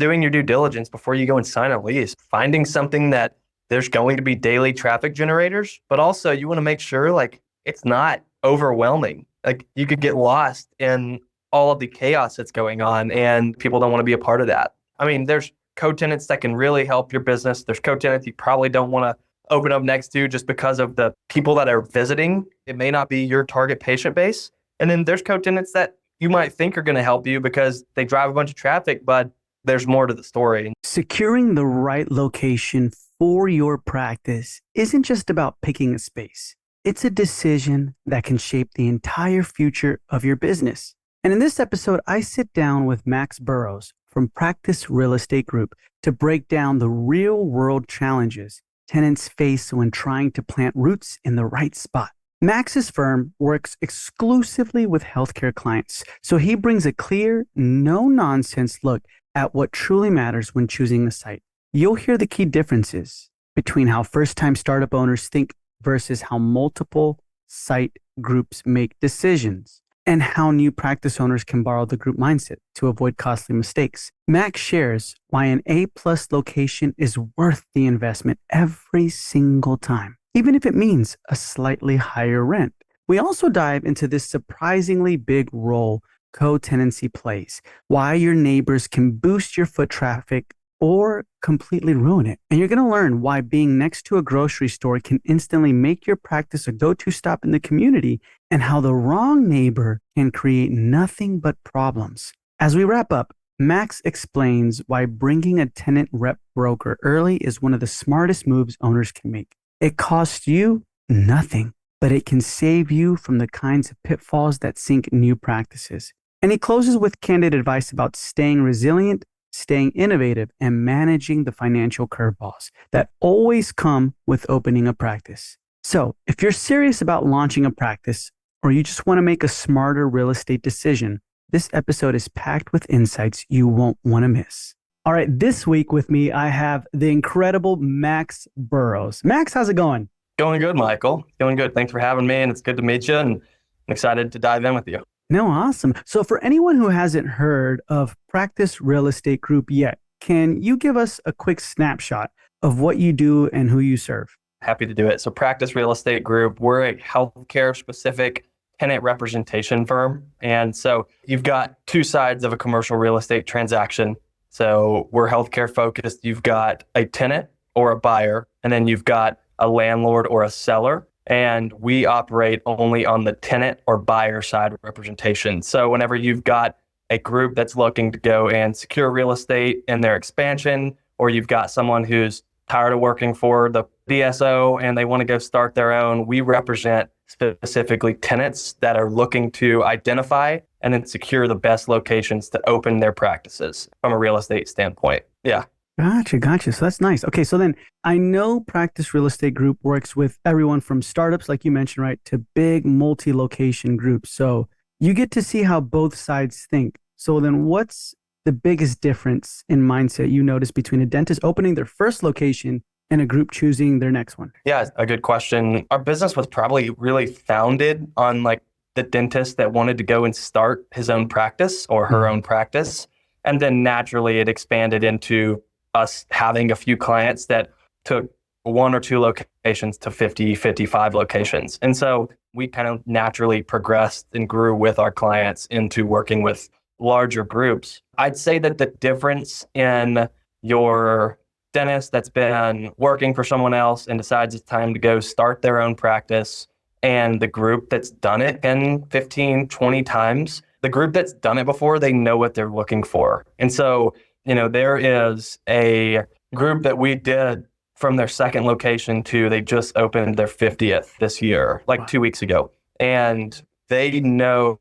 doing your due diligence before you go and sign a lease, finding something that there's going to be daily traffic generators, but also you want to make sure like it's not overwhelming. Like you could get lost in all of the chaos that's going on and people don't want to be a part of that. I mean, there's co-tenants that can really help your business. There's co-tenants you probably don't want to open up next to just because of the people that are visiting. It may not be your target patient base. And then there's co-tenants that you might think are going to help you because they drive a bunch of traffic, but there's more to the story. Securing the right location for your practice isn't just about picking a space. It's a decision that can shape the entire future of your business. And in this episode, I sit down with Max Burrows from Practice Real Estate Group to break down the real-world challenges tenants face when trying to plant roots in the right spot. Max's firm works exclusively with healthcare clients, so he brings a clear, no-nonsense look at what truly matters when choosing a site. You'll hear the key differences between how first-time startup owners think versus how multiple site groups make decisions, and how new practice owners can borrow the group mindset to avoid costly mistakes. Max shares why an A-plus location is worth the investment every single time, even if it means a slightly higher rent. We also dive into this surprisingly big role co-tenancy plays, why your neighbors can boost your foot traffic or completely ruin it. And you're going to learn why being next to a grocery store can instantly make your practice a go-to stop in the community, and how the wrong neighbor can create nothing but problems. As we wrap up, Max explains why bringing a tenant rep broker early is one of the smartest moves owners can make. It costs you nothing, but it can save you from the kinds of pitfalls that sink new practices. And he closes with candid advice about staying resilient, staying innovative, and managing the financial curveballs that always come with opening a practice. So if you're serious about launching a practice, or you just want to make a smarter real estate decision, this episode is packed with insights you won't want to miss. All right, this week with me, I have the incredible Max Burrows. Max, how's it going? Going good, Michael. Going good. Thanks for having me, and it's good to meet you, and I'm excited to dive in with you. No, awesome. So for anyone who hasn't heard of Practice Real Estate Group yet, can you give us a quick snapshot of what you do and who you serve? Happy to do it. So Practice Real Estate Group, we're a healthcare specific tenant representation firm. And so you've got two sides of a commercial real estate transaction. So we're healthcare focused. You've got a tenant or a buyer, and then you've got a landlord or a seller. And we operate only on the tenant or buyer side representation. So whenever you've got a group that's looking to go and secure real estate in their expansion, or you've got someone who's tired of working for the DSO and they want to go start their own, we represent specifically tenants that are looking to identify and then secure the best locations to open their practices from a real estate standpoint. Yeah. Gotcha. So that's nice. Okay, so then I know Practice Real Estate Group works with everyone from startups, like you mentioned, right, to big multi-location groups. So you get to see how both sides think. So then what's the biggest difference in mindset you notice between a dentist opening their first location and a group choosing their next one? Yeah, a good question. Our business was probably really founded on like the dentist that wanted to go and start his own practice or her own practice. And then naturally it expanded into us having a few clients that took one or two locations to 50, 55 locations. And so we kind of naturally progressed and grew with our clients into working with larger groups. I'd say that the difference in your dentist that's been working for someone else and decides it's time to go start their own practice, and the group that's done it 10, 15, 20 times, the group that's done it before, they know what they're looking for. And so there is a group that we did from their second location to they just opened their 50th this year, like 2 weeks ago. And they know,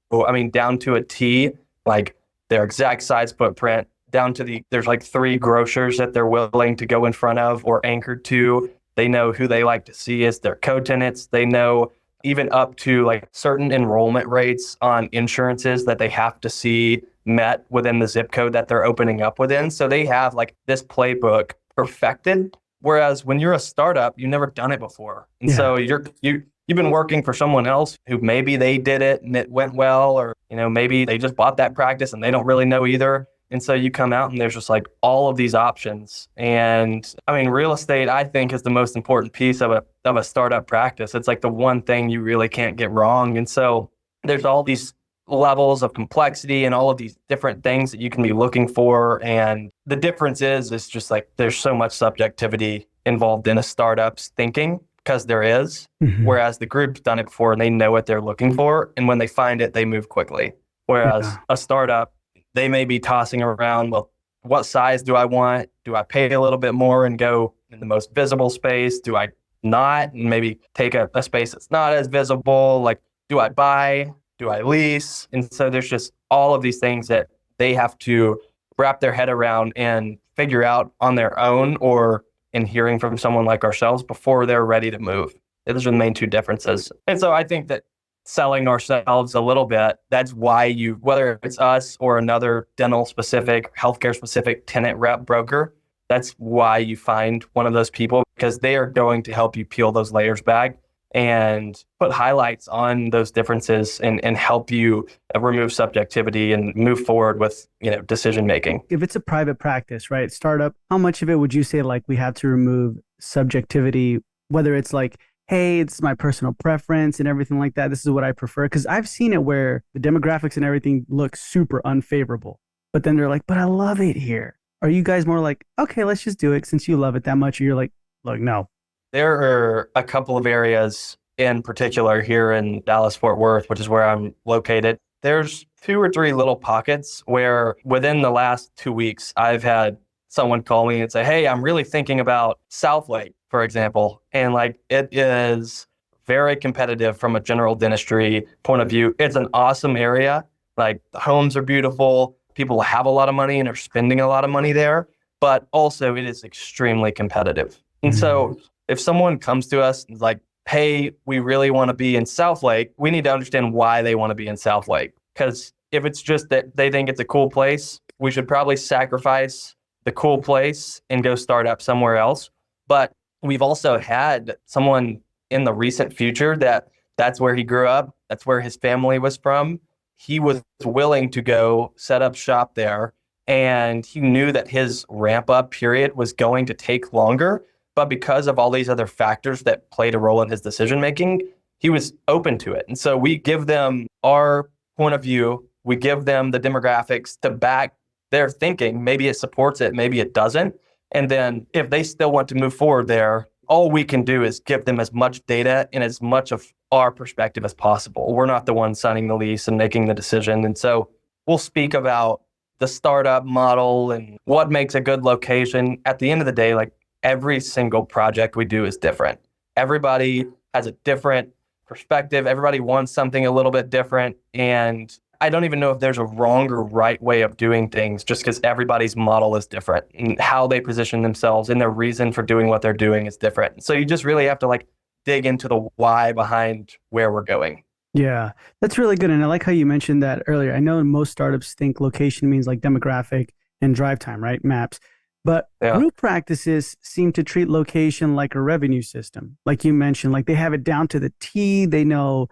down to a T, like their exact size footprint, down to there's like 3 grocers that they're willing to go in front of or anchored to. They know who they like to see as their co-tenants. They know even up to like certain enrollment rates on insurances that they have to see met within the zip code that they're opening up within. So they have like this playbook perfected. Whereas when you're a startup, you've never done it before. And so you've been working for someone else who maybe they did it and it went well, or maybe they just bought that practice and they don't really know either. And so you come out and there's just like all of these options. And I mean, real estate, I think, is the most important piece of a startup practice. It's like the one thing you really can't get wrong. And so there's all these levels of complexity and all of these different things that you can be looking for. And the difference is just like there's so much subjectivity involved in a startup's thinking because there is, whereas the group's done it before and they know what they're looking for. And when they find it, they move quickly. Whereas a startup, they may be tossing around, well, what size do I want? Do I pay a little bit more and go in the most visible space? Do I not? And maybe take a space that's not as visible? Like, do I buy? Do I lease? And so there's just all of these things that they have to wrap their head around and figure out on their own or in hearing from someone like ourselves before they're ready to move. Those are the main two differences. And so I think that selling ourselves a little bit, that's why whether it's us or another dental specific, healthcare specific tenant rep broker, that's why you find one of those people, because they are going to help you peel those layers back and put highlights on those differences and help you remove subjectivity and move forward with, decision making. If it's a private practice, right, startup, how much of it would you say like we have to remove subjectivity, whether it's like, hey, it's my personal preference and everything like that, this is what I prefer? Because I've seen it where the demographics and everything look super unfavorable, but then they're like, but I love it here. Are you guys more like, okay, let's just do it since you love it that much? Or you're like, look, no. There are a couple of areas in particular here in Dallas-Fort Worth, which is where I'm located. There's 2 or 3 little pockets where within the last 2 weeks, I've had someone call me and say, hey, I'm really thinking about South Lake, for example. And like, it is very competitive from a general dentistry point of view. It's an awesome area. Like, the homes are beautiful. People have a lot of money and are spending a lot of money there, but also it is extremely competitive. And so if someone comes to us and is like, hey, we really want to be in South Lake, we need to understand why they want to be in South Lake. Because if it's just that they think it's a cool place, we should probably sacrifice the cool place and go start up somewhere else. But we've also had someone in the recent future that's where he grew up, that's where his family was from. He was willing to go set up shop there, and he knew that his ramp up period was going to take longer. But because of all these other factors that played a role in his decision making, he was open to it. And so we give them our point of view, we give them the demographics to back their thinking. Maybe it supports it, maybe it doesn't. And then if they still want to move forward there, all we can do is give them as much data and as much of our perspective as possible. We're not the ones signing the lease and making the decision. And so we'll speak about the startup model and what makes a good location. At the end of the day, like, every single project we do is different. Everybody has a different perspective. Everybody wants something a little bit different. And I don't even know if there's a wrong or right way of doing things, just because everybody's model is different and how they position themselves and their reason for doing what they're doing is different. So you just really have to like dig into the why behind where we're going. Yeah, that's really good. And I like how you mentioned that earlier. I know most startups think location means like demographic and drive time, right? Maps. But group practices seem to treat location like a revenue system. Like you mentioned, like they have it down to the T. They know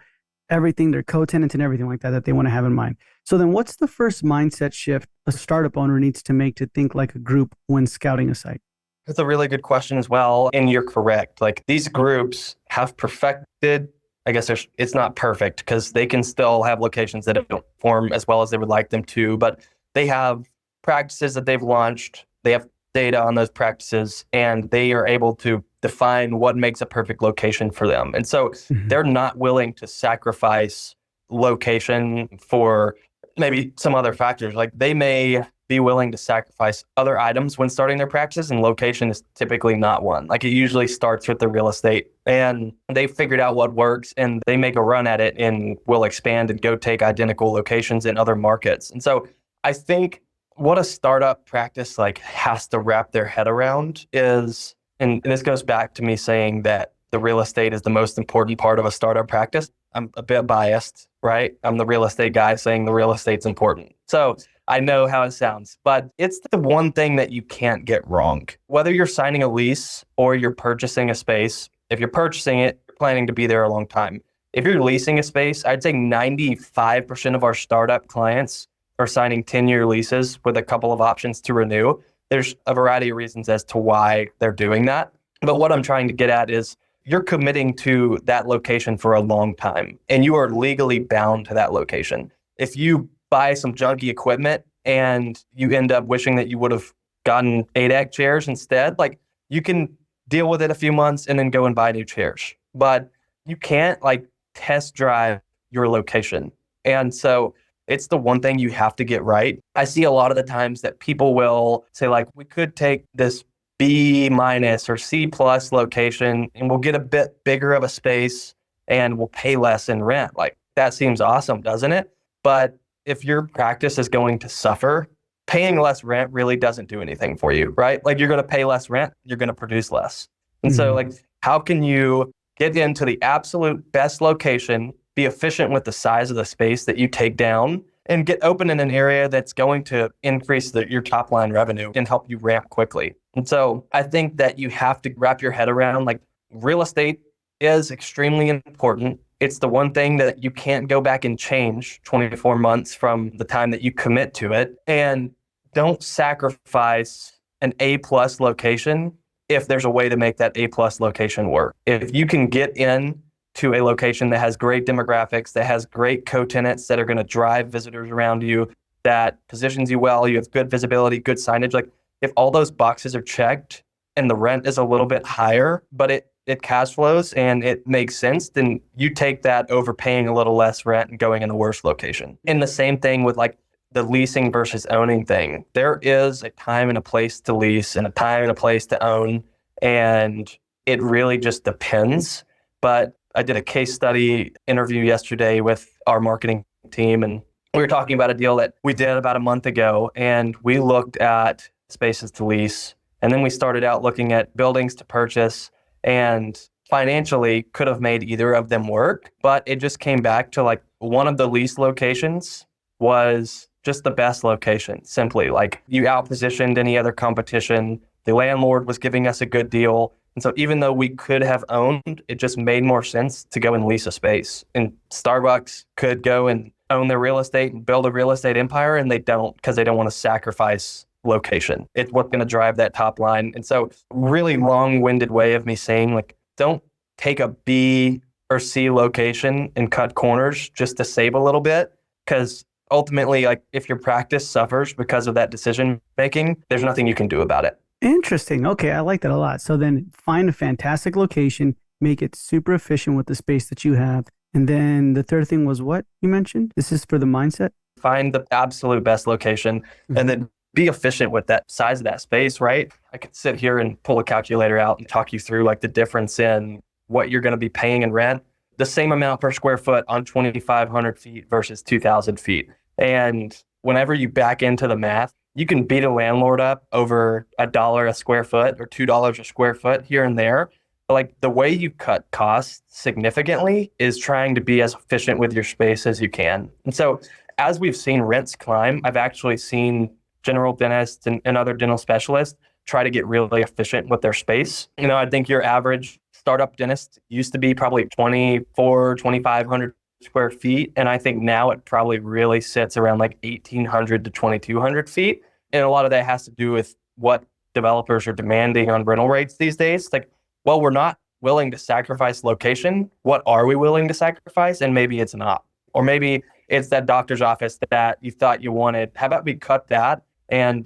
everything, their co-tenants and everything like that they want to have in mind. So then what's the first mindset shift a startup owner needs to make to think like a group when scouting a site? That's a really good question as well. And you're correct. Like, these groups have perfected, I guess it's not perfect because they can still have locations that don't perform as well as they would like them to, but they have practices that they've launched. They have data on those practices, and they are able to define what makes a perfect location for them. And so they're not willing to sacrifice location for maybe some other factors. Like, they may be willing to sacrifice other items when starting their practice, and location is typically not one. Like, it usually starts with the real estate, and they figured out what works and they make a run at it and will expand and go take identical locations in other markets. And so I think what a startup practice like has to wrap their head around is, and this goes back to me saying that the real estate is the most important part of a startup practice. I'm a bit biased, right? I'm the real estate guy saying the real estate's important. So I know how it sounds, but it's the one thing that you can't get wrong. Whether you're signing a lease or you're purchasing a space, if you're purchasing it, you're planning to be there a long time. If you're leasing a space, I'd say 95% of our startup clients are signing 10-year leases with a couple of options to renew. There's a variety of reasons as to why they're doing that. But what I'm trying to get at is you're committing to that location for a long time and you are legally bound to that location. If you buy some junky equipment and you end up wishing that you would have gotten 8X chairs instead, like you can deal with it a few months and then go and buy new chairs. But you can't like test drive your location. And so it's the one thing you have to get right. I see a lot of the times that people will say like, we could take this B minus or C plus location and we'll get a bit bigger of a space and we'll pay less in rent. Like that seems awesome, doesn't it? But if your practice is going to suffer, paying less rent really doesn't do anything for you, right? Like you're going to pay less rent, you're going to produce less. And so like, how can you get into the absolute best location, be efficient with the size of the space that you take down, and get open in an area that's going to increase your top line revenue and help you ramp quickly? And so I think that you have to wrap your head around like real estate is extremely important. It's the one thing that you can't go back and change 24 months from the time that you commit to it. And don't sacrifice an A plus location if there's a way to make that A plus location work. If you can get in to a location that has great demographics, that has great co-tenants that are going to drive visitors around you, that positions you well, you have good visibility, good signage, like if all those boxes are checked and the rent is a little bit higher, but it cash flows and it makes sense, then you take that over paying a little less rent and going in the worst location. And the same thing with like the leasing versus owning thing. There is a time and a place to lease and a time and a place to own, and it really just depends. But I did a case study interview yesterday with our marketing team, and we were talking about a deal that we did about a month ago, and we looked at spaces to lease, and then we started out looking at buildings to purchase, and financially could have made either of them work, but it just came back to like one of the lease locations was just the best location. Simply like you outpositioned any other competition. The landlord was giving us a good deal. And so even though we could have owned, it just made more sense to go and lease a space. And Starbucks could go and own their real estate and build a real estate empire, and they don't because they don't want to sacrifice location. It's what's going to drive that top line. And so really long-winded way of me saying like, don't take a B or C location and cut corners just to save a little bit, because ultimately, like if your practice suffers because of that decision making, there's nothing you can do about it. Interesting. Okay, I like that a lot. So then find a fantastic location, make it super efficient with the space that you have. And then the third thing was what you mentioned? This is for the mindset? Find the absolute best location and then be efficient with that size of that space, right? I could sit here and pull a calculator out and talk you through like the difference in what you're going to be paying in rent. The same amount per square foot on 2,500 feet versus 2,000 feet. And whenever you back into the math, you can beat a landlord up over $1 a square foot or $2 a square foot here and there. But like the way you cut costs significantly is trying to be as efficient with your space as you can. And so as we've seen rents climb, I've actually seen general dentists and other dental specialists try to get really efficient with their space. You know, I think your average startup dentist used to be probably 2,500 square feet. And I think now it probably really sits around like 1,800 to 2,200 feet. And a lot of that has to do with what developers are demanding on rental rates these days. Like, well, we're not willing to sacrifice location. What are we willing to sacrifice? And maybe it's not. Or maybe it's that doctor's office that you thought you wanted. How about we cut that and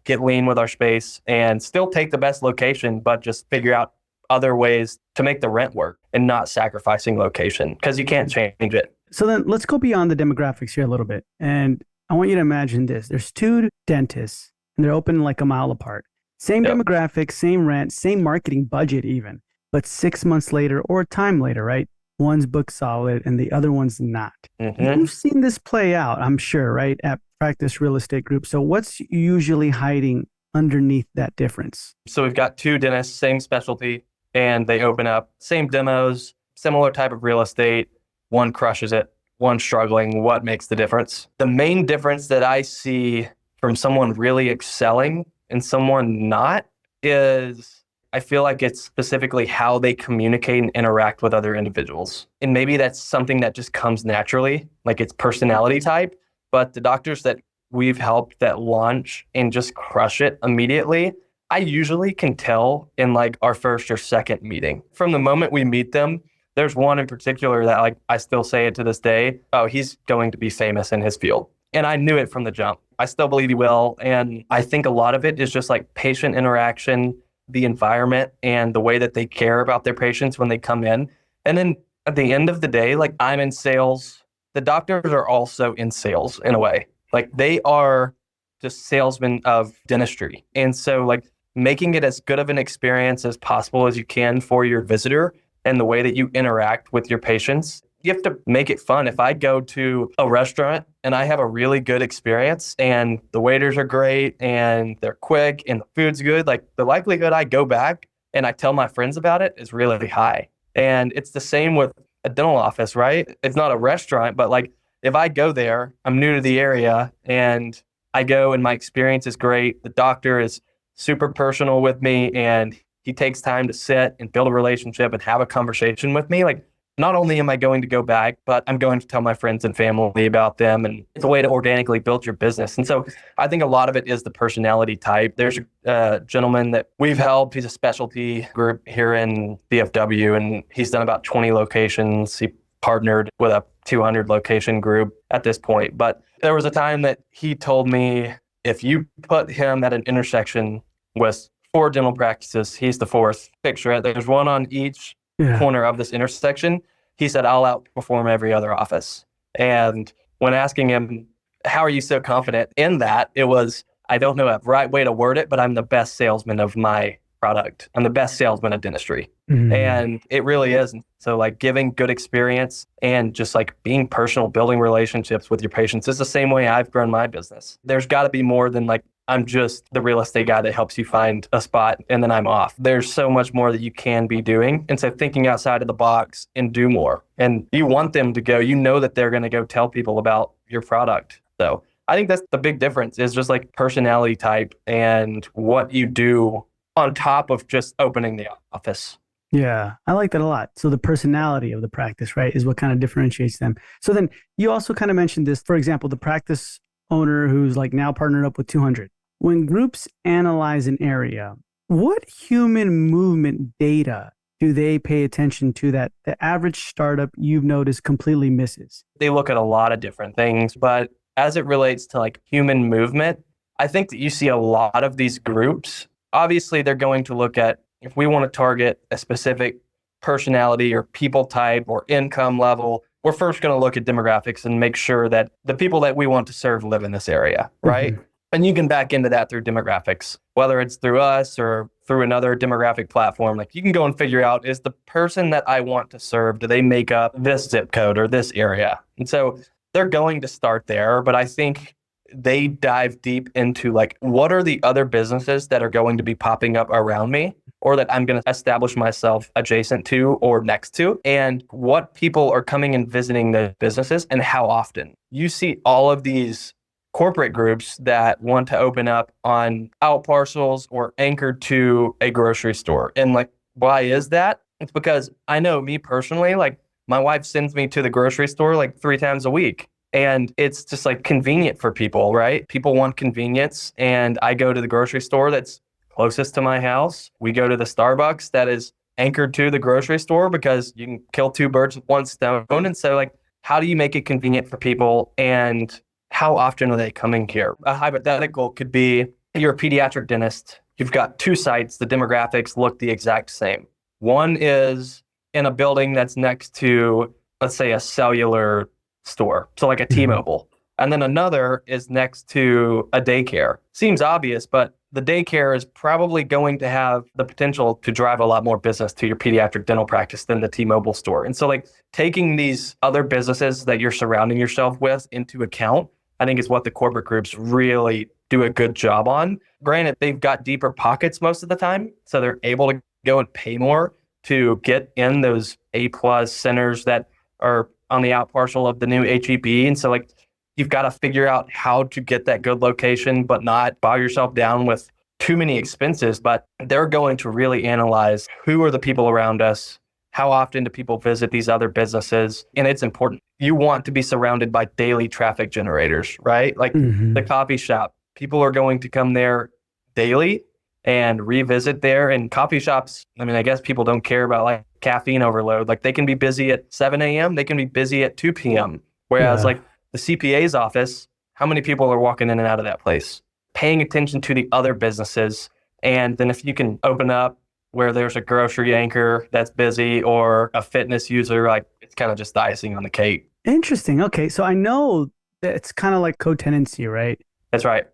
get lean with our space and still take the best location, but just figure out other ways to make the rent work and not sacrificing location because you can't change it. So then let's go beyond the demographics here a little bit. And I want you to imagine this. There's two dentists and they're open like a mile apart. Same demographics, same rent, same marketing budget even. But 6 months later or time later, right? One's booked solid and the other one's not. You've seen this play out, I'm sure, right? At Practice Real Estate Group. So what's usually hiding underneath that difference? So we've got two dentists, same specialty, and they open up, same demos, similar type of real estate. One crushes it, one struggling. What makes the difference? The main difference that I see from someone really excelling and someone not is I feel like it's specifically how they communicate and interact with other individuals. And maybe that's something that just comes naturally, like it's personality type. But the doctors that we've helped that launch and just crush it immediately, I usually can tell in like our first or second meeting. From the moment we meet them, there's one in particular that like I still say it to this day. Oh, he's going to be famous in his field. And I knew it from the jump. I still believe he will. And I think a lot of it is just like patient interaction, the environment, and the way that they care about their patients when they come in. And then at the end of the day, like I'm in sales. The doctors are also in sales in a way. Like they are just salesmen of dentistry. And so like making it as good of an experience as possible as you can for your visitor and the way that you interact with your patients. You have to make it fun. If I go to a restaurant and I have a really good experience and the waiters are great and they're quick and the food's good, like the likelihood I go back and I tell my friends about it is really high. And it's the same with a dental office, right? It's not a restaurant, but like if I go there, I'm new to the area and I go and my experience is great. The doctor is super personal with me and he takes time to sit and build a relationship and have a conversation with me. Like, not only am I going to go back, but I'm going to tell my friends and family about them. And it's a way to organically build your business. And so I think a lot of it is the personality type. There's a gentleman that we've helped. He's a specialty group here in DFW, and he's done about 20 locations. He partnered with a 200 location group at this point. But there was a time that he told me, if you put him at an intersection with 4 dental practices, he's the 4th. Picture it. There's one on each corner of this intersection. He said, I'll outperform every other office. And when asking him, how are you so confident in that? It was, I don't know a right way to word it, but I'm the best salesman of my product. I'm the best salesman of dentistry. Mm-hmm. And it really is. So like giving good experience and just like being personal, building relationships with your patients is the same way I've grown my business. There's got to be more than like, I'm just the real estate guy that helps you find a spot and then I'm off. There's so much more that you can be doing. And so thinking outside of the box and do more. And you want them to go, you know that they're going to go tell people about your product. So I think that's the big difference is just like personality type and what you do on top of just opening the office. Yeah, I like that a lot. So the personality of the practice, right, is what kind of differentiates them. So then you also kind of mentioned this, for example, the practice owner who's like now partnered up with 200. When groups analyze an area, what human movement data do they pay attention to that the average startup you've noticed completely misses? They look at a lot of different things, but as it relates to like human movement, I think that you see a lot of these groups. Obviously, they're going to look at if we want to target a specific personality or people type or income level, we're first going to look at demographics and make sure that the people that we want to serve live in this area, right? Mm-hmm. And you can back into that through demographics, whether it's through us or through another demographic platform. Like you can go and figure out, is the person that I want to serve, do they make up this zip code or this area? And so they're going to start there, but I think they dive deep into like, what are the other businesses that are going to be popping up around me or that I'm going to establish myself adjacent to or next to, and what people are coming and visiting the businesses and how often. You see all of these corporate groups that want to open up on out parcels or anchored to a grocery store. And like, why is that? It's because I know me personally, like my wife sends me to the grocery store like 3 times a week. And it's just like convenient for people, right? People want convenience. And I go to the grocery store that's closest to my house. We go to the Starbucks that is anchored to the grocery store because you can kill 2 birds with 1 stone. And so like, how do you make it convenient for people? And how often are they coming here? A hypothetical could be you're a pediatric dentist. You've got 2 sites. The demographics look the exact same. One is in a building that's next to, let's say, a cellular store. So like a T-Mobile. And then another is next to a daycare. Seems obvious, but the daycare is probably going to have the potential to drive a lot more business to your pediatric dental practice than the T-Mobile store. And so like taking these other businesses that you're surrounding yourself with into account, I think is what the corporate groups really do a good job on. Granted, they've got deeper pockets most of the time, so they're able to go and pay more to get in those A+ centers that are on the out parcel of the new HEB. And so like you've got to figure out how to get that good location, but not bog yourself down with too many expenses. But they're going to really analyze who are the people around us, how often do people visit these other businesses? And it's important. You want to be surrounded by daily traffic generators, right? Like the Hmm. coffee shop, people are going to come there daily and revisit there. And coffee shops, I mean, I guess people don't care about like caffeine overload. Like they can be busy at 7 a.m., they can be busy at 2 p.m. Whereas Yeah. like the CPA's office, how many people are walking in and out of that place? Paying attention to the other businesses. And then if you can open up where there's a grocery anchor that's busy or a fitness user, like it's kind of just the icing on the cake. Interesting. Okay. So I know that it's kind of like co-tenancy, right? That's right.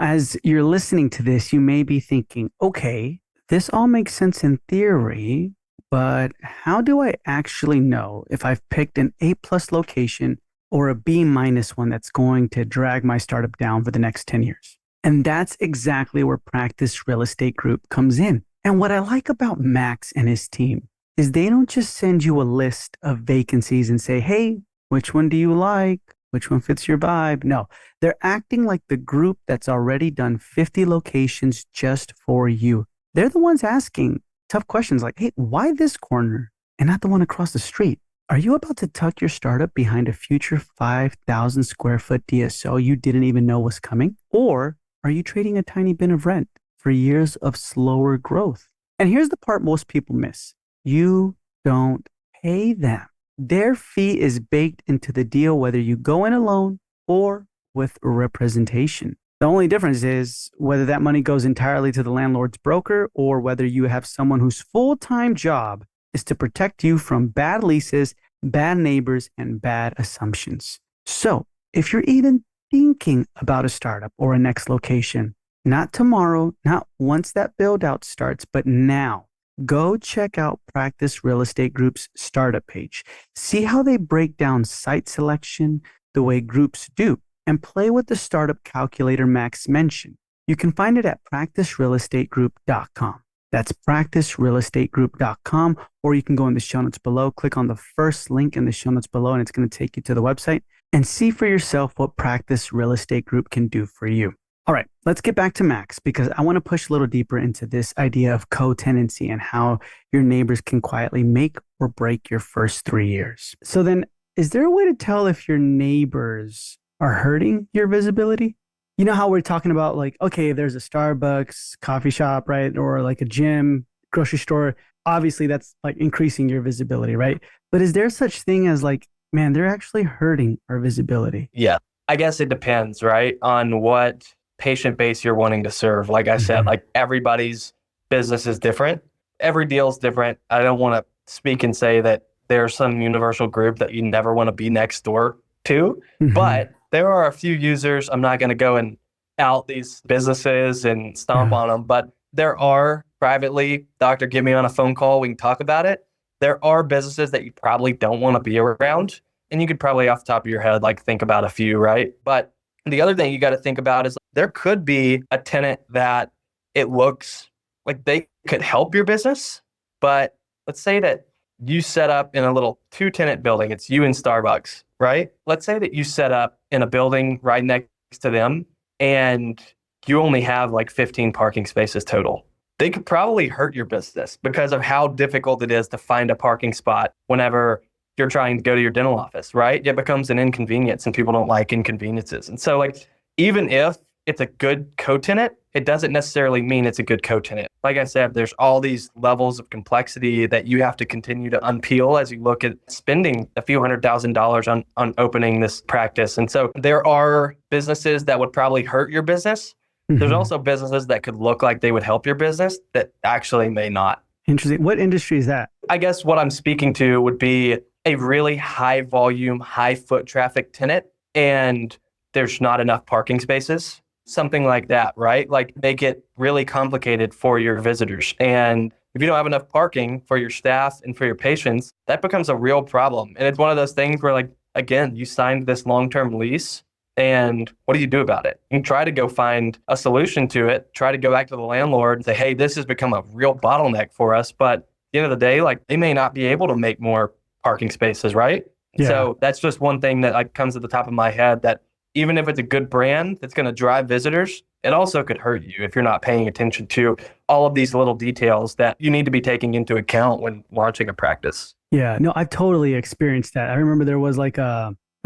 As you're listening to this, you may be thinking, okay, this all makes sense in theory, but how do I actually know if I've picked an A plus location or a B minus one that's going to drag my startup down for the next 10 years? And that's exactly where Practice Real Estate Group comes in. And what I like about Max and his team is they don't just send you a list of vacancies and say, hey, which one do you like? Which one fits your vibe? No, they're acting like the group that's already done 50 locations just for you. They're the ones asking tough questions like, hey, why this corner and not the one across the street? Are you about to tuck your startup behind a future 5,000 square foot DSO you didn't even know was coming? Or are you trading a tiny bit of rent for years of slower growth? And here's the part most people miss. You don't pay them. Their fee is baked into the deal, whether you go in alone or with representation. The only difference is whether that money goes entirely to the landlord's broker or whether you have someone whose full-time job is to protect you from bad leases, bad neighbors, and bad assumptions. So if you're even thinking about a startup or a next location, not tomorrow, not once that build out starts, but now, go check out Practice Real Estate Group's startup page. See how they break down site selection the way groups do and play with the startup calculator Max mentioned. You can find it at practicerealestategroup.com. That's practicerealestategroup.com, or you can go in the show notes below, click on the first link in the show notes below, and it's going to take you to the website and see for yourself what Practice Real Estate Group can do for you. All right, let's get back to Max because I want to push a little deeper into this idea of co-tenancy and how your neighbors can quietly make or break your first 3 years. So then, is there a way to tell if your neighbors are hurting your visibility? You know how we're talking about like, okay, if there's a Starbucks, coffee shop, right? Or like a gym, grocery store, obviously that's like increasing your visibility, right? But is there such thing as like, man, they're actually hurting our visibility? Yeah. I guess it depends, right, on what patient base you're wanting to serve. Like I said, Mhm. like everybody's business is different. Every deal is different. I don't want to speak and say that there's some universal group that you never want to be next door to, Mhm. but there are a few users. I'm not going to go and out these businesses and stomp Yeah. on them, but there are privately, doctor, get me on a phone call. We can talk about it. There are businesses that you probably don't want to be around. And you could probably off the top of your head, like think about a few, right? But the other thing you got to think about is there could be a tenant that it looks like they could help your business, but let's say that you set up in a little two tenant building. It's you and Starbucks, right? Let's say that you set up in a building right next to them and you only have like 15 parking spaces total. They could probably hurt your business because of how difficult it is to find a parking spot whenever you're trying to go to your dental office, right? It becomes an inconvenience and people don't like inconveniences. And so like even if it's a good co-tenant, it doesn't necessarily mean it's a good co-tenant. Like I said, there's all these levels of complexity that you have to continue to unpeel as you look at spending a few $100,000 on opening this practice. And so there are businesses that would probably hurt your business. There's Mhm. also businesses that could look like they would help your business that actually may not. Interesting. What industry is that? I guess what I'm speaking to would be a really high volume, high foot traffic tenant, and there's not enough parking spaces, something like that, right? Like make it really complicated for your visitors. And if you don't have enough parking for your staff and for your patients, that becomes a real problem. And it's one of those things where, like, again, you signed this long term lease. And what do you do about it? You try to go find a solution to it, try to go back to the landlord and say, hey, this has become a real bottleneck for us. But at the end of the day, like they may not be able to make more parking spaces, right? Yeah. So that's just one thing that like comes to the top of my head that even if it's a good brand that's going to drive visitors, it also could hurt you if you're not paying attention to all of these little details that you need to be taking into account when launching a practice. Yeah, no, I've totally experienced that. I remember there was like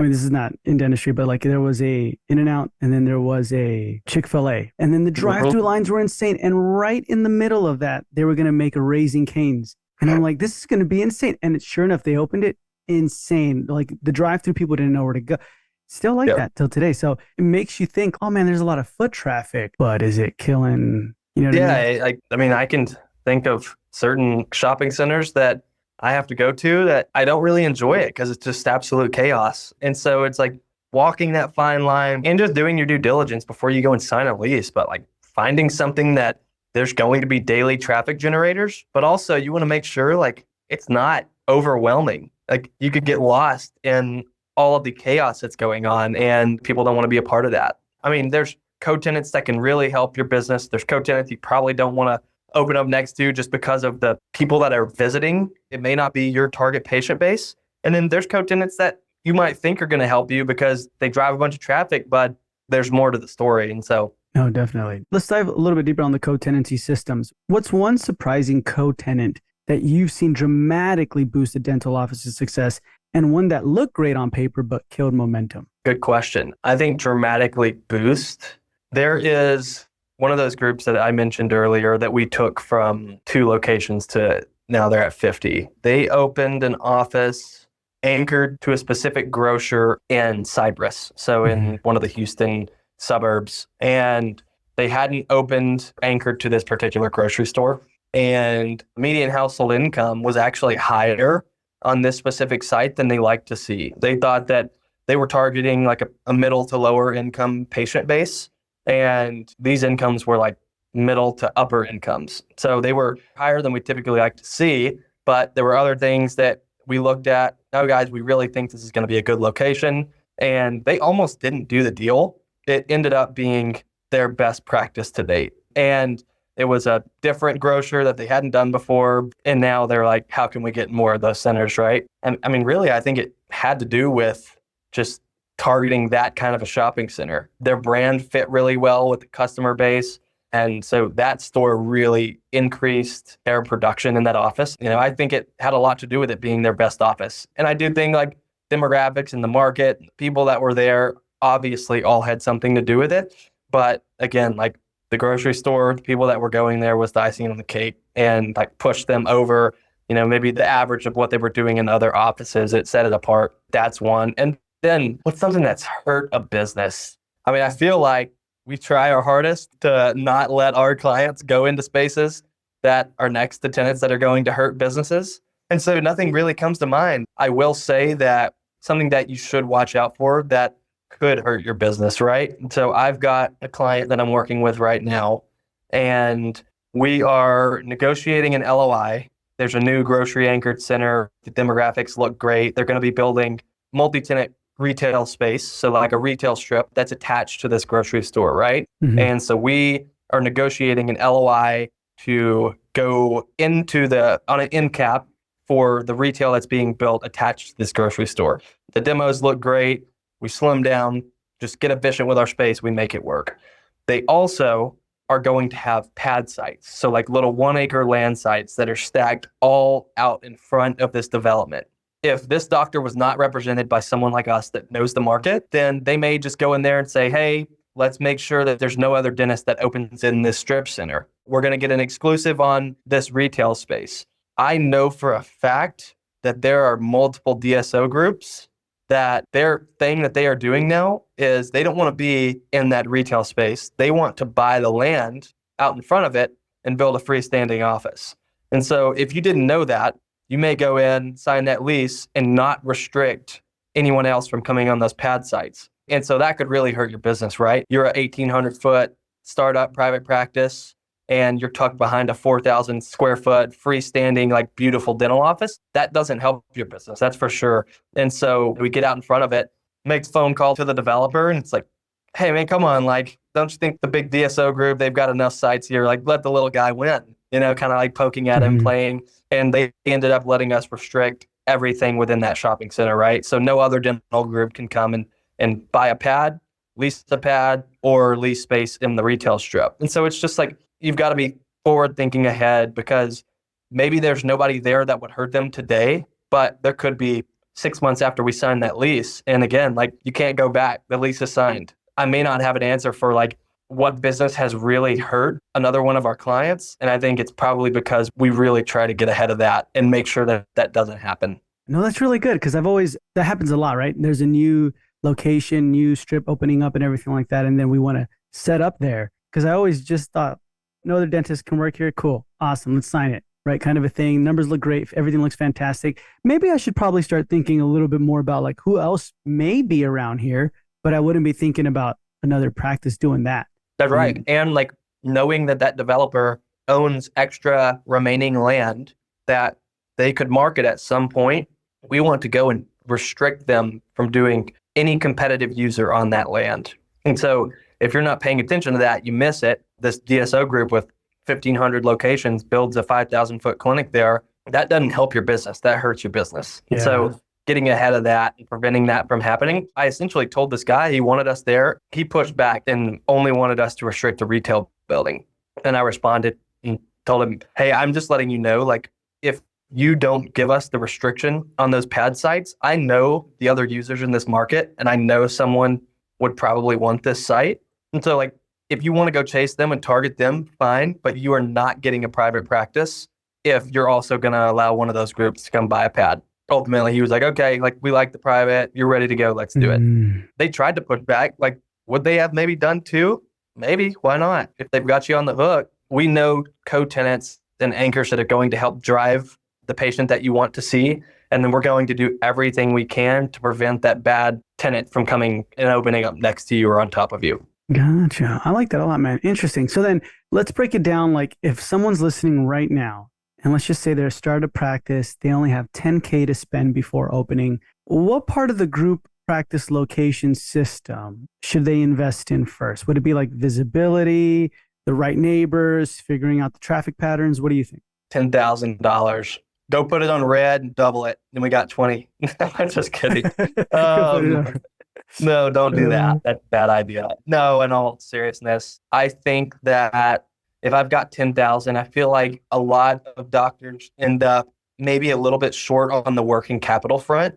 I mean, this is not in dentistry, but like there was a In-N-Out and then there was a Chick-fil-A. And then the drive-through Mhm. lines were insane. And right in the middle of that, they were going to make a Raising Cane's. And I'm like, this is going to be insane. And sure enough, they opened it. Insane. Like the drive-through people didn't know where to go. Still like Yep. that till today. So it makes you think, oh man, there's a lot of foot traffic, but is it killing? You know what I Yeah, mean? I mean, I can think of certain shopping centers that I have to go to that I don't really enjoy it because it's just absolute chaos. And so it's like walking that fine line and just doing your due diligence before you go and sign a lease, but like finding something that there's going to be daily traffic generators, but also you want to make sure like it's not overwhelming. Like you could get lost in all of the chaos that's going on and people don't want to be a part of that. I mean, there's co-tenants that can really help your business. There's co-tenants you probably don't want to open up next to just because of the people that are visiting. It may not be your target patient base. And then there's co-tenants that you might think are going to help you because they drive a bunch of traffic, but there's more to the story. And so, No, definitely. Let's dive a little bit deeper on the co-tenancy systems. What's one surprising co-tenant that you've seen dramatically boost the dental office's success and one that looked great on paper but killed momentum? good question. I think dramatically boost. There is one of those groups that I mentioned earlier that we took from 2 locations to now they're at 50. They opened an office anchored to a specific grocer in Cypress, so Mhm. in one of the Houston suburbs. And they hadn't opened anchored to this particular grocery store. And median household income was actually higher on this specific site than they like to see. They thought that they were targeting like a middle to lower income patient base. And these incomes were like middle to upper incomes. So they were higher than we typically like to see. But there were other things that we looked at. Oh, guys, we really think this is going to be a good location. And they almost didn't do the deal. It ended up being their best practice to date. And it was a different grocer that they hadn't done before. And now they're like, how can we get more of those centers, right? And I mean, really, I think it had to do with just targeting that kind of a shopping center. Their brand fit really well with the customer base. And so that store really increased their production in that office. You know, I think it had a lot to do with it being their best office. And I do think like demographics in the market, people that were there obviously all had something to do with it. But again, like the grocery store, the people that were going there was the icing on the cake and like pushed them over, you know, maybe the average of what they were doing in other offices. It set it apart. That's one. And then what's something that's hurt a business? I mean, I feel like we try our hardest to not let our clients go into spaces that are next to tenants that are going to hurt businesses. And so nothing really comes to mind. I will say that something that you should watch out for that could hurt your business, right? So I've got a client that I'm working with right now, and we are negotiating an LOI. There's a new grocery anchored center. The demographics look great. They're going to be building multi-tenant retail space, so like a retail strip that's attached to this grocery store, right? Mhm. And so we are negotiating an LOI to go into on an end cap for the retail that's being built attached to this grocery store. The demos look great. We slim down, just get efficient with our space, we make it work. They also are going to have pad sites, so like little 1 acre land sites that are stacked all out in front of this development. If this doctor was not represented by someone like us that knows the market, then they may just go in there and say, hey, let's make sure that there's no other dentist that opens in this strip center. We're going to get an exclusive on this retail space. I know for a fact that there are multiple DSO groups that their thing that they are doing now is they don't want to be in that retail space. They want to buy the land out in front of it and build a freestanding office. And so if you didn't know that, you may go in, sign that lease, and not restrict anyone else from coming on those pad sites. And so that could really hurt your business, right? You're a 1,800-foot startup private practice, and you're tucked behind a 4,000 square foot freestanding, like beautiful dental office. That doesn't help your business, that's for sure. And so we get out in front of it, make a phone call to the developer, and it's like, hey man, come on, like, don't you think the big DSO group, they've got enough sites here, like let the little guy win, you know, kind of like poking at him, Mhm. playing. And they ended up letting us restrict everything within that shopping center, right? So no other dental group can come and buy a pad, lease a pad or lease space in the retail strip. And so it's just like, you've got to be forward thinking ahead, because maybe there's nobody there that would hurt them today, but there could be 6 months after we sign that lease. And again, like, you can't go back. The lease is signed. I may not have an answer for like what business has really hurt another one of our clients. And I think it's probably because we really try to get ahead of that and make sure that that doesn't happen. No, that's really good because that happens a lot, right? There's a new location, new strip opening up and everything like that. And then we want to set up there because I always just thought, no other dentist can work here. Cool. Awesome. Let's sign it. Right. Kind of a thing. Numbers look great. Everything looks fantastic. Maybe I should probably start thinking a little bit more about like who else may be around here, but I wouldn't be thinking about another practice doing that. That's right. And like knowing that that developer owns extra remaining land that they could market at some point, we want to go and restrict them from doing any competitive user on that land. And so if you're not paying attention to that, you miss it. This DSO group with 1,500 locations builds a 5,000-foot clinic there. That doesn't help your business. That hurts your business. Yeah. And so getting ahead of that and preventing that from happening, I essentially told this guy he wanted us there. He pushed back and only wanted us to restrict the retail building. And I responded and told him, hey, I'm just letting you know, like, if you don't give us the restriction on those pad sites, I know the other users in this market, and I know someone would probably want this site. And so, like, if you want to go chase them and target them, fine, but you are not getting a private practice if you're also going to allow one of those groups to come buy a pad. Ultimately, he was like, okay, like, we like the private, you're ready to go, let's do it. They tried to push back. Like, would they have maybe done two? Maybe, why not? If they've got you on the hook, we know co-tenants and anchors that are going to help drive the patient that you want to see. And then we're going to do everything we can to prevent that bad tenant from coming and opening up next to you or on top of you. Gotcha. I like that a lot, man. Interesting. So then let's break it down. Like if someone's listening right now, and let's just say they're a startup practice, they only have $10K to spend before opening. What part of the group practice location system should they invest in first? Would it be like visibility, the right neighbors, figuring out the traffic patterns? What do you think? $10,000. Go put it on red and double it. Then we got 20. I'm just kidding. No, don't do that. That's a bad idea. No, in all seriousness, I think that if I've got 10,000, I feel like a lot of doctors end up maybe a little bit short on the working capital front,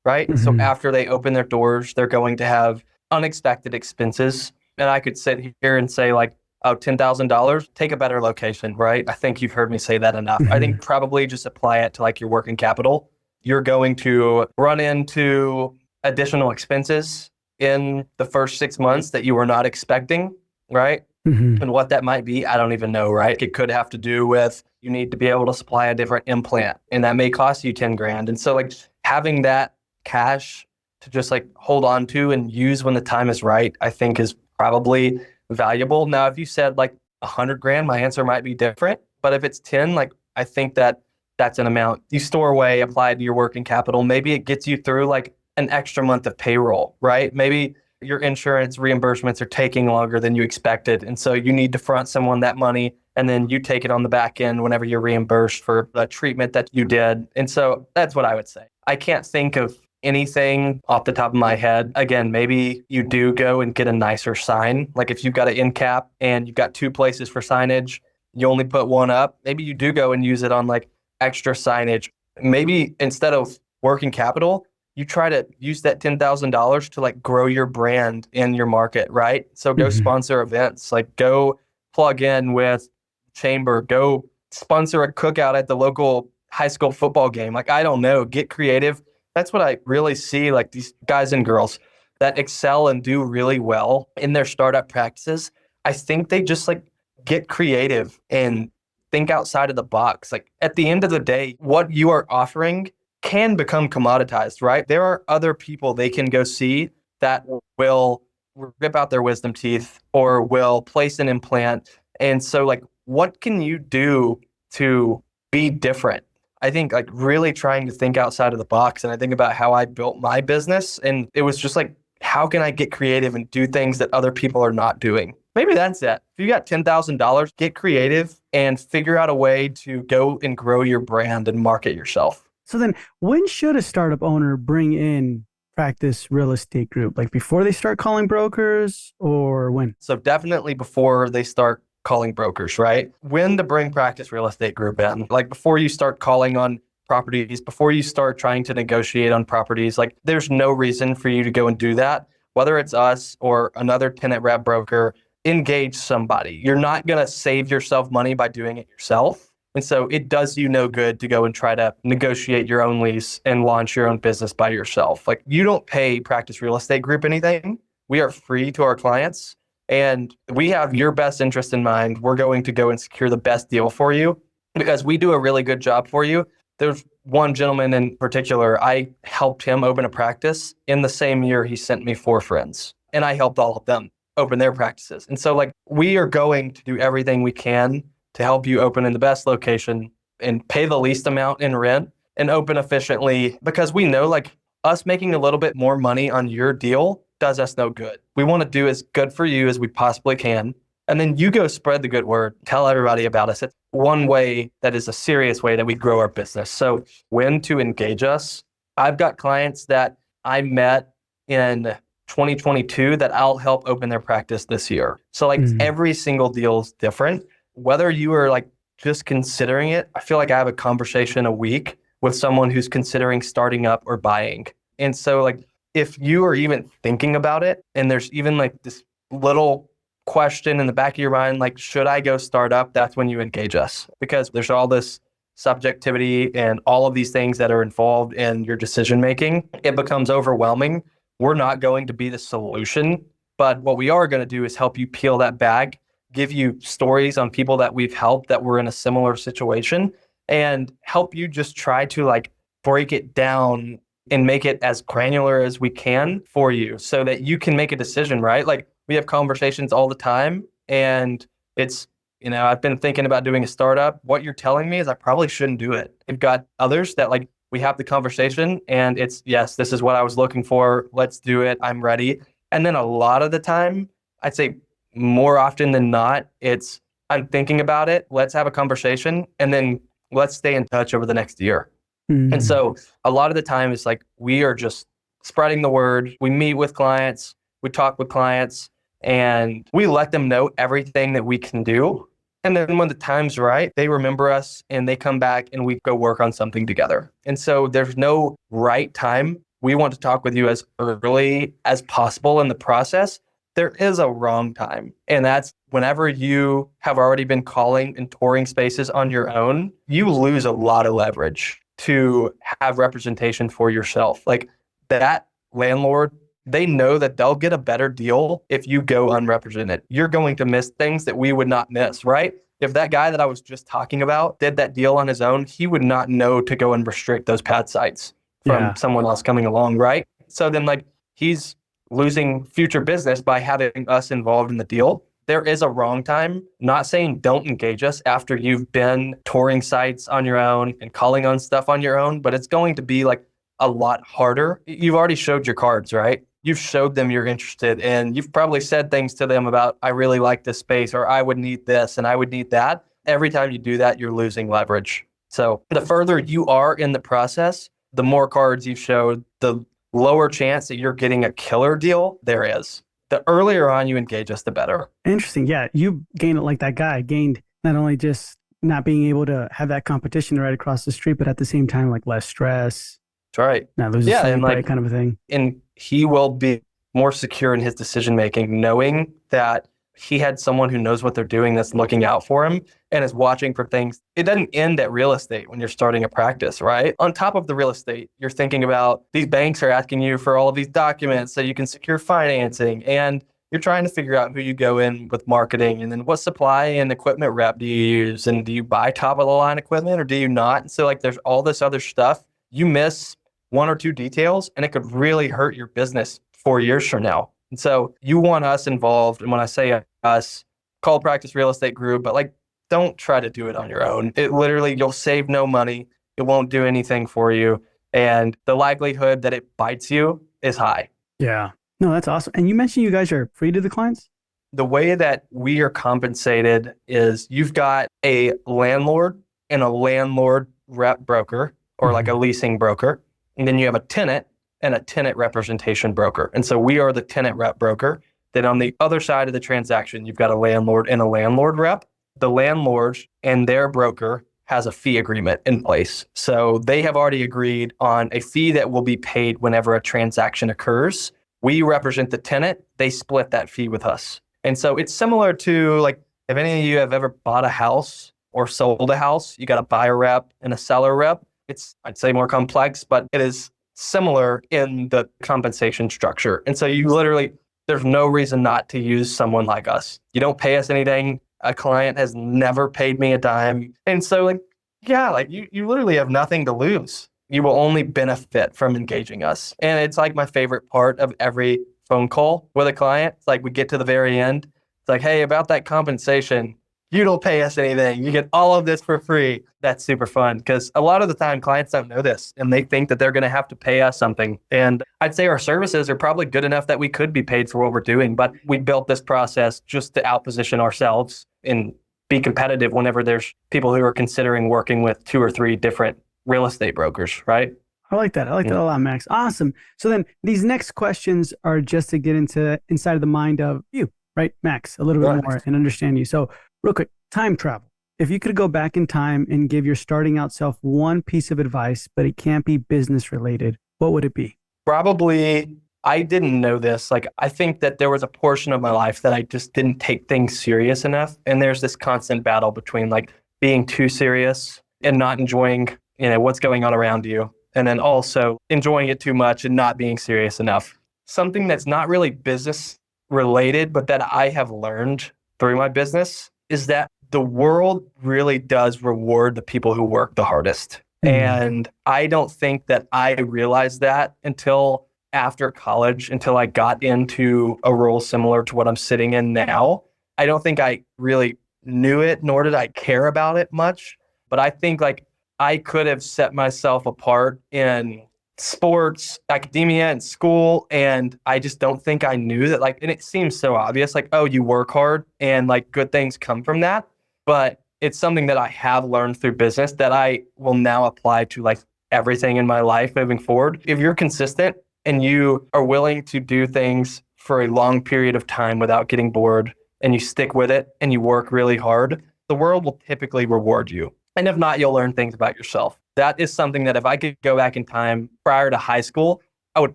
right? Mm-hmm. So after they open their doors, they're going to have unexpected expenses. And I could sit here and say like, oh, $10,000, take a better location, right? I think you've heard me say that enough. Mm-hmm. I think probably just apply it to like your working capital. You're going to run into additional expenses in the first 6 months that you were not expecting, right? Mm-hmm. And what that might be, I don't even know, right? It could have to do with you need to be able to supply a different implant, and that may cost you 10 grand. And so like having that cash to just like hold on to and use when the time is right, I think is probably valuable. Now, if you said like 100 grand, my answer might be different. But if it's 10, like I think that that's an amount you store away, applied to your working capital. Maybe it gets you through like an extra month of payroll, right? Maybe your insurance reimbursements are taking longer than you expected. And so you need to front someone that money, and then you take it on the back end whenever you're reimbursed for the treatment that you did. And so that's what I would say. I can't think of anything off the top of my head. Again, maybe you do go and get a nicer sign. Like if you've got an end cap and you've got two places for signage, you only put one up. Maybe you do go and use it on like extra signage. Maybe instead of working capital, you try to use that $10,000 to like grow your brand in your market, right? So go sponsor events, like go plug in with Chamber, go sponsor a cookout at the local high school football game. Like, I don't know, get creative. That's what I really see, like these guys and girls that excel and do really well in their startup practices. I think they just like get creative and think outside of the box. Like at the end of the day, what you are offering can become commoditized, right? There are other people they can go see that will rip out their wisdom teeth or will place an implant. And so like, what can you do to be different? I think like really trying to think outside of the box. And I think about how I built my business, and it was just like, how can I get creative and do things that other people are not doing? Maybe that's it. If you got $10,000, get creative and figure out a way to go and grow your brand and market yourself. So then when should a startup owner bring in practice real estate group? Like before they start calling brokers or when? So definitely before they start calling brokers, right? When to bring practice real estate group in, like before you start calling on properties, before you start trying to negotiate on properties, like there's no reason for you to go and do that. Whether it's us or another tenant rep broker, engage somebody. You're not going to save yourself money by doing it yourself. And so it does you no good to go and try to negotiate your own lease and launch your own business by yourself. Like you don't pay Practice Real Estate Group anything. We are free to our clients and we have your best interest in mind. We're going to go and secure the best deal for you because we do a really good job for you. There's one gentleman in particular, I helped him open a practice in the same year he sent me 4 friends and I helped all of them open their practices. And so like we are going to do everything we can to help you open in the best location and pay the least amount in rent and open efficiently because we know like us making a little bit more money on your deal does us no good. We want to do as good for you as we possibly can. And then you go spread the good word, tell everybody about us. It's one way that is a serious way that we grow our business. So when to engage us, I've got clients that I met in 2022 that I'll help open their practice this year. So like every single deal is different. Whether you are like just considering it, I feel like I have a conversation a week with someone who's considering starting up or buying. And so like if you are even thinking about it and there's even like this little question in the back of your mind, like, should I go start up? That's when you engage us because there's all this subjectivity and all of these things that are involved in your decision making. It becomes overwhelming. We're not going to be the solution, but what we are going to do is help you peel that bag, give you stories on people that we've helped that were in a similar situation and help you just try to like break it down and make it as granular as we can for you so that you can make a decision, right? Like we have conversations all the time and it's, I've been thinking about doing a startup. What you're telling me is I probably shouldn't do it. I've got others that like we have the conversation and it's, yes, this is what I was looking for. Let's do it. I'm ready. And then a lot of the time, I'd say more often than not, it's I'm thinking about it. Let's have a conversation and then let's stay in touch over the next year. And so a lot of the time it's like we are just spreading the word. We meet with clients, we talk with clients, and we let them know everything that we can do. And then when the time's right, they remember us and they come back and we go work on something together. And so there's no right time. We want to talk with you as early as possible in the process. There is a wrong time. And that's whenever you have already been calling and touring spaces on your own, you lose a lot of leverage to have representation for yourself. Like that landlord, they know that they'll get a better deal if you go unrepresented. You're going to miss things that we would not miss, right? If that guy that I was just talking about did that deal on his own, he would not know to go and restrict those pad sites from someone else coming along, right? So then like he's losing future business by having us involved in the deal. There is a wrong time. Not saying don't engage us after you've been touring sites on your own and calling on stuff on your own, but it's going to be like a lot harder. You've already showed your cards, right? You've showed them you're interested and you've probably said things to them about, I really like this space or I would need this and I would need that. Every time you do that, you're losing leverage. So the further you are in the process, the more cards you've showed, the lower chance that you're getting a killer deal there is. The earlier on you engage us, the better. Interesting. Yeah. You gained it like that guy gained not only just not being able to have that competition right across the street, but at the same time, like less stress. That's right. Not losing sleep, and like, right, kind of a thing. And he will be more secure in his decision making, knowing that he had someone who knows what they're doing that's looking out for him and is watching for things. It doesn't end at real estate when you're starting a practice, right? On top of the real estate, you're thinking about these banks are asking you for all of these documents so you can secure financing. And you're trying to figure out who you go in with marketing and then what supply and equipment rep do you use? And do you buy top of the line equipment or do you not? And so like there's all this other stuff. You miss 1 or 2 details and it could really hurt your business 4 years from now. And so you want us involved. And when I say us, call Practice Real Estate Group, but like, don't try to do it on your own. It literally, you'll save no money. It won't do anything for you. And the likelihood that it bites you is high. Yeah. No, that's awesome. And you mentioned you guys are free to the clients? The way that we are compensated is you've got a landlord and a landlord rep broker or like a leasing broker. And then you have a tenant and a tenant representation broker. And so we are the tenant rep broker. Then on the other side of the transaction, you've got a landlord and a landlord rep. The landlord and their broker has a fee agreement in place. So they have already agreed on a fee that will be paid whenever a transaction occurs. We represent the tenant. They split that fee with us. And so it's similar to like if any of you have ever bought a house or sold a house, you got a buyer rep and a seller rep. It's, I'd say, more complex, but it is similar in the compensation structure. And so you literally, there's no reason not to use someone like us. You don't pay us anything. A client has never paid me a dime. And so like, yeah, like you literally have nothing to lose. You will only benefit from engaging us. And it's like my favorite part of every phone call with a client. It's like we get to the very end. It's like, hey, about that compensation, you don't pay us anything. You get all of this for free. That's super fun because a lot of the time clients don't know this and they think that they're going to have to pay us something. And I'd say our services are probably good enough that we could be paid for what we're doing, but we built this process just to outposition ourselves and be competitive whenever there's people who are considering working with 2 or 3 different real estate brokers, right? I like that. I like that a lot, Max. Awesome. So then these next questions are just to get inside of the mind of you, right, Max, a little bit more and understand you. So real quick, time travel. If you could go back in time and give your starting out self one piece of advice, but it can't be business related, what would it be? Probably, I didn't know this. Like, I think that there was a portion of my life that I just didn't take things serious enough. And there's this constant battle between like being too serious and not enjoying, what's going on around you. And then also enjoying it too much and not being serious enough. Something that's not really business related, but that I have learned through my business is that the world really does reward the people who work the hardest. And I don't think that I realized that until after college, until I got into a role similar to what I'm sitting in now. I don't think I really knew it, nor did I care about it much. But I think like I could have set myself apart in sports, academia, and school. And I just don't think I knew that, like, and it seems so obvious, like, oh, you work hard and like good things come from that. But it's something that I have learned through business that I will now apply to like everything in my life moving forward. If you're consistent and you are willing to do things for a long period of time without getting bored and you stick with it and you work really hard, the world will typically reward you. And if not, you'll learn things about yourself. That is something that if I could go back in time prior to high school, I would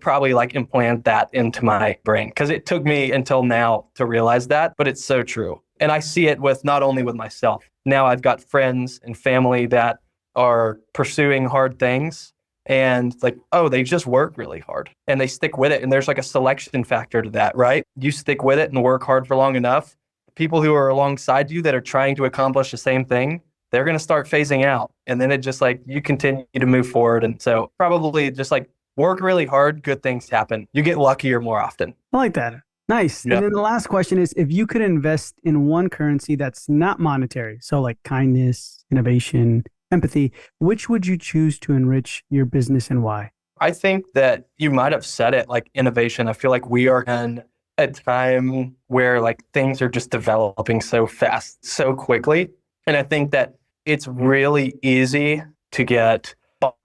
probably like implant that into my brain because it took me until now to realize that, but it's so true. And I see it with not only with myself. Now I've got friends and family that are pursuing hard things and like, oh, they just work really hard and they stick with it. And there's like a selection factor to that, right? You stick with it and work hard for long enough. People who are alongside you that are trying to accomplish the same thing, they're going to start phasing out. And then it just like you continue to move forward. And so probably just like work really hard, good things happen. You get luckier more often. I like that. Nice. Yep. And then the last question is, if you could invest in one currency that's not monetary, so like kindness, innovation, empathy, which would you choose to enrich your business and why? I think that you might have said it, like innovation. I feel like we are in a time where like things are just developing so fast, so quickly. And I think that it's really easy to get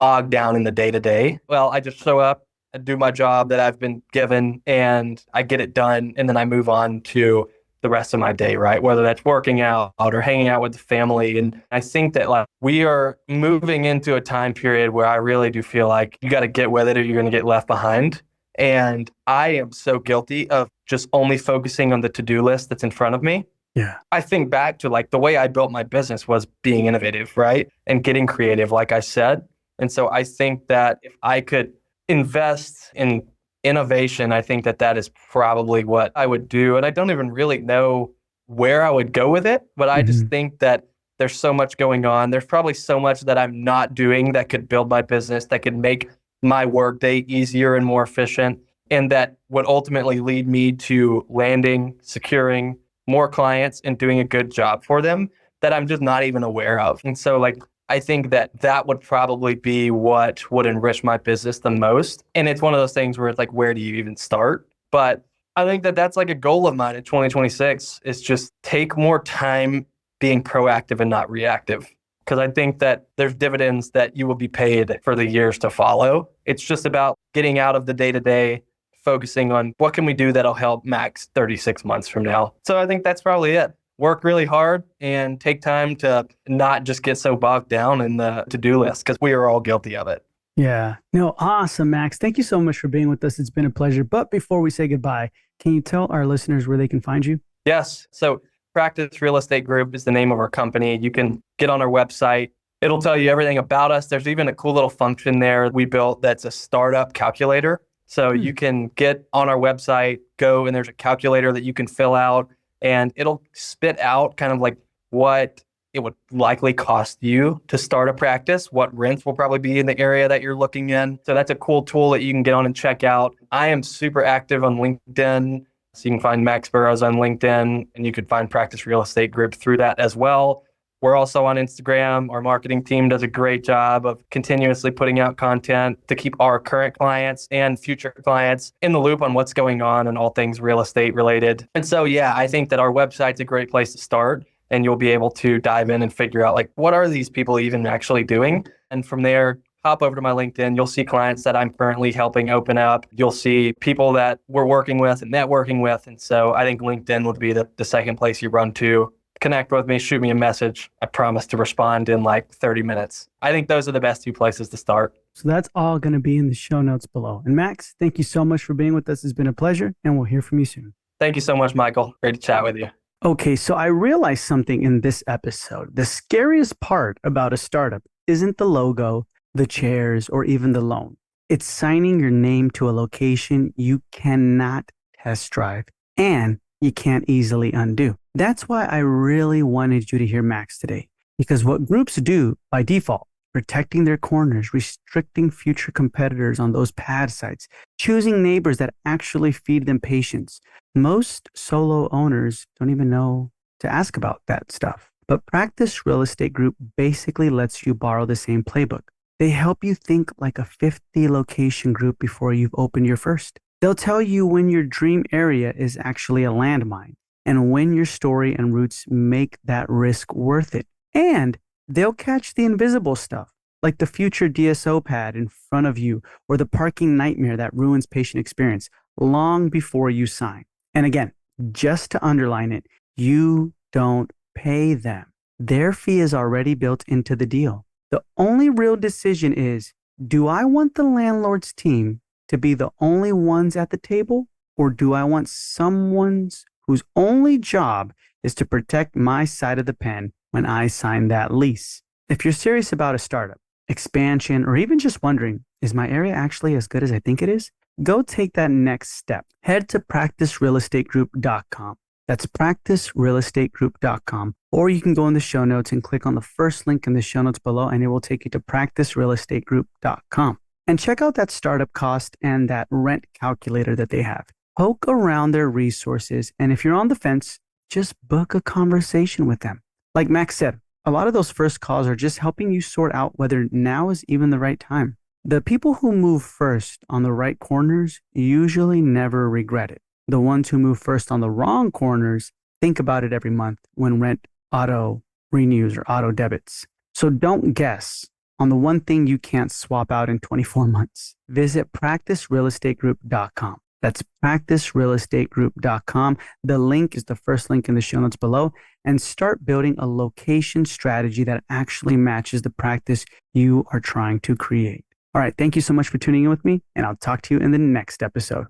bogged down in the day-to-day. Well, I just show up, I do my job that I've been given and I get it done. And then I move on to the rest of my day, right? Whether that's working out or hanging out with the family. And I think that like we are moving into a time period where I really do feel like you got to get with it or you're going to get left behind. And I am so guilty of just only focusing on the to-do list that's in front of me. Yeah. I think back to like the way I built my business was being innovative, right? And getting creative, like I said. And so I think that if I could invest in innovation, I think that that is probably what I would do. And I don't even really know where I would go with it, but I just think that there's so much going on. There's probably so much that I'm not doing that could build my business, that could make my workday easier and more efficient, and that would ultimately lead me to landing, securing more clients and doing a good job for them that I'm just not even aware of. And so like, I think that that would probably be what would enrich my business the most. And it's one of those things where it's like, where do you even start? But I think that that's like a goal of mine in 2026 is just take more time being proactive and not reactive. Because I think that there's dividends that you will be paid for the years to follow. It's just about getting out of the day-to-day, focusing on what can we do that'll help Max 36 months from now. So I think that's probably it. Work really hard and take time to not just get so bogged down in the to-do list, because we are all guilty of it. Yeah. No, awesome, Max. Thank you so much for being with us. It's been a pleasure. But before we say goodbye, can you tell our listeners where they can find you? Yes. So Practice Real Estate Group is the name of our company. You can get on our website. It'll tell you everything about us. There's even a cool little function there we built that's a startup calculator. So you can get on our website, go, and there's a calculator that you can fill out, and it'll spit out kind of like what it would likely cost you to start a practice, what rents will probably be in the area that you're looking in. So that's a cool tool that you can get on and check out. I am super active on LinkedIn. So you can find Max Burrows on LinkedIn, and you could find Practice Real Estate Group through that as well. We're also on Instagram. Our marketing team does a great job of continuously putting out content to keep our current clients and future clients in the loop on what's going on and all things real estate related. And so, yeah, I think that our website's a great place to start, and you'll be able to dive in and figure out, like, what are these people even actually doing? And from there, hop over to my LinkedIn. You'll see clients that I'm currently helping open up. You'll see people that we're working with and networking with. And so I think LinkedIn would be the second place you run to. Connect with me, shoot me a message. I promise to respond in like 30 minutes. I think those are the best two places to start. So that's all going to be in the show notes below. And Max, thank you so much for being with us. It's been a pleasure, and we'll hear from you soon. Thank you so much, Michael. Great to chat with you. Okay, so I realized something in this episode. The scariest part about a startup isn't the logo, the chairs, or even the loan. It's signing your name to a location you cannot test drive and you can't easily undo. That's why I really wanted you to hear Max today, because what groups do by default, protecting their corners, restricting future competitors on those pad sites, choosing neighbors that actually feed them patience. Most solo owners don't even know to ask about that stuff. But Practice Real Estate Group basically lets you borrow the same playbook. They help you think like a 50 location group before you've opened your first. They'll tell you when your dream area is actually a landmine and when your story and roots make that risk worth it. And they'll catch the invisible stuff, like the future DSO pad in front of you or the parking nightmare that ruins patient experience long before you sign. And again, just to underline it, you don't pay them. Their fee is already built into the deal. The only real decision is, do I want the landlord's team to be the only ones at the table, or do I want someone's whose only job is to protect my side of the pen when I sign that lease? If you're serious about a startup, expansion, or even just wondering, is my area actually as good as I think it is? Go take that next step. Head to practicerealestategroup.com. That's practicerealestategroup.com. Or you can go in the show notes and click on the first link in the show notes below, and it will take you to practicerealestategroup.com. And check out that startup cost and that rent calculator that they have. Poke around their resources, and if you're on the fence, just book a conversation with them. Like Max said, a lot of those first calls are just helping you sort out whether now is even the right time. The people who move first on the right corners usually never regret it. The ones who move first on the wrong corners think about it every month when rent auto renews or auto debits. So don't guess on the one thing you can't swap out in 24 months. Visit practicerealestategroup.com. That's practicerealestategroup.com. The link is the first link in the show notes below, and start building a location strategy that actually matches the practice you are trying to create. All right, thank you so much for tuning in with me, and I'll talk to you in the next episode.